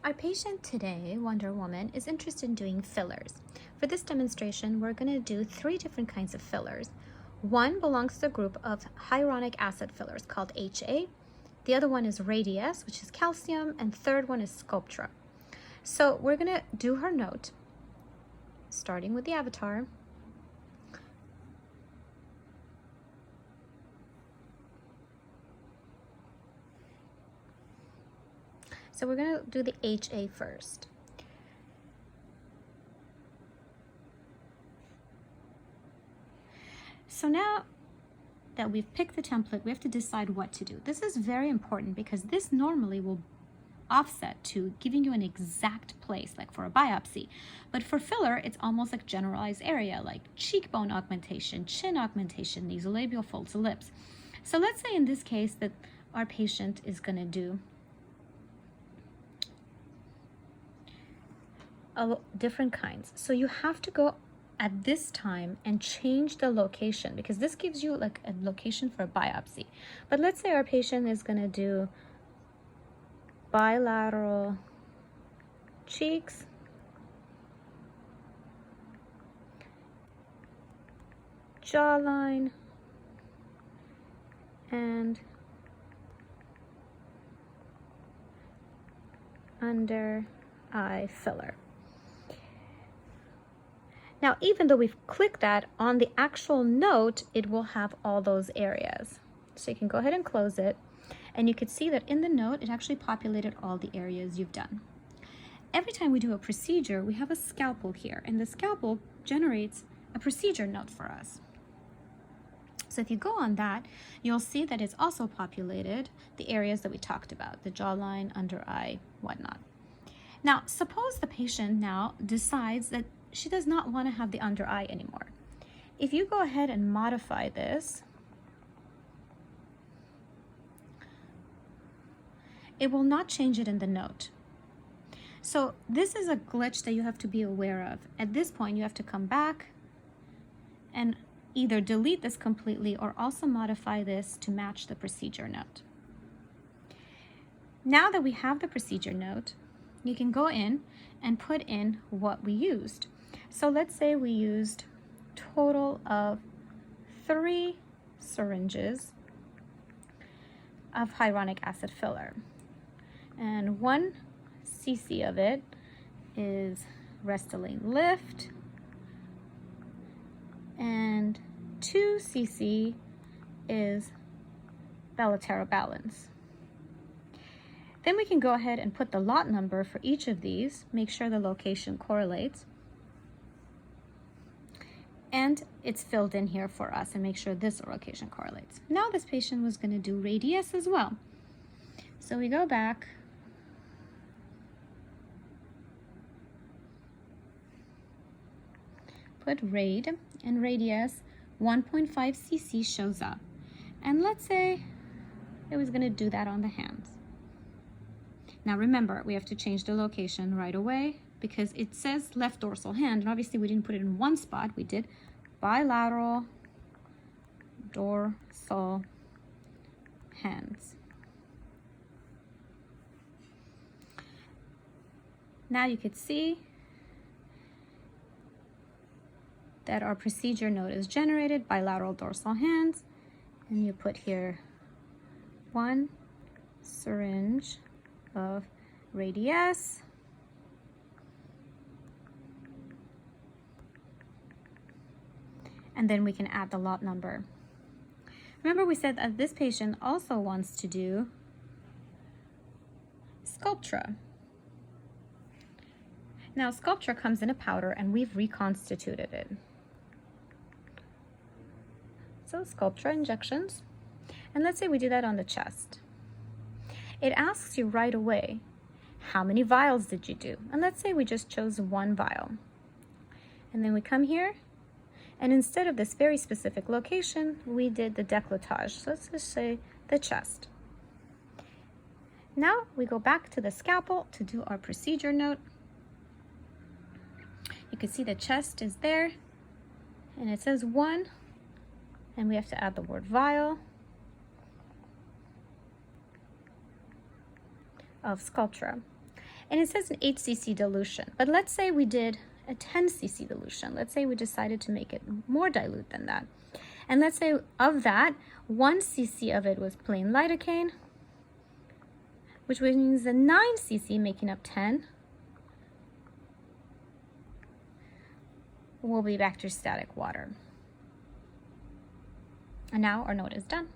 Our patient today, Wonder Woman, is interested in doing fillers. For this demonstration, we're going to do 3 different kinds of fillers. One belongs to the group of hyaluronic acid fillers called HA. The other one is Radiesse, which is calcium, and third one is Sculptra. So we're going to do her note, starting with the avatar. So we're going to do the HA first. So now that we've picked the template, we have to decide what to do. This is very important because this normally will offset to giving you an exact place, like for a biopsy. But for filler, it's almost like generalized area, like cheekbone augmentation, chin augmentation, nasolabial folds, lips. So let's say in this case that our patient is going to do different kinds. So you have to go at this time and change the location because this gives you like a location for a biopsy. But let's say our patient is going to do bilateral cheeks, jawline, and under eye filler. Now, even though we've clicked that on the actual note, it will have all those areas. So you can go ahead and close it. And you can see that in the note, it actually populated all the areas you've done. Every time we do a procedure, we have a scalpel here. And the scalpel generates a procedure note for us. So if you go on that, you'll see that it's also populated the areas that we talked about, the jawline, under eye, whatnot. Now, suppose the patient now decides that she does not want to have the under eye anymore. If you go ahead and modify this, it will not change it in the note. So this is a glitch that you have to be aware of. At this point, you have to come back and either delete this completely or also modify this to match the procedure note. Now that we have the procedure note, you can go in and put in what we used. So let's say we used total of 3 syringes of hyaluronic acid filler. And 1 cc of it is Restylane Lift, and 2 cc is Bellatera Balance. Then we can go ahead and put the lot number for each of these, make sure the location correlates, and it's filled in here for us, and make sure this location correlates. Now this patient was going to do Radiesse as well. So we go back, put Rad, and Radiesse 1.5 cc shows up. And let's say it was going to do that on the hands. Now remember, we have to change the location right away because it says left dorsal hand, and obviously we didn't put it in one spot, we did bilateral dorsal hands. Now you could see that our procedure note is generated, bilateral dorsal hands, and you put here 1 syringe of Radiesse, and then we can add the lot number. Remember, we said that this patient also wants to do Sculptra. Now Sculptra comes in a powder and we've reconstituted it. So Sculptra injections, and let's say we do that on the chest. It asks you right away, how many vials did you do? And let's say we just chose 1 vial. And then we come here, and instead of this very specific location, we did the décolletage. So let's just say the chest. Now we go back to the scalpel to do our procedure note. You can see the chest is there, and it says 1, and we have to add the word vial of Sculptra. And it says an 8 cc dilution, but let's say we did a 10 cc dilution. Let's say we decided to make it more dilute than that. And let's say of that, 1 cc of it was plain lidocaine, which means the 9 cc, making up 10, will be bacteriostatic water. And now our note is done.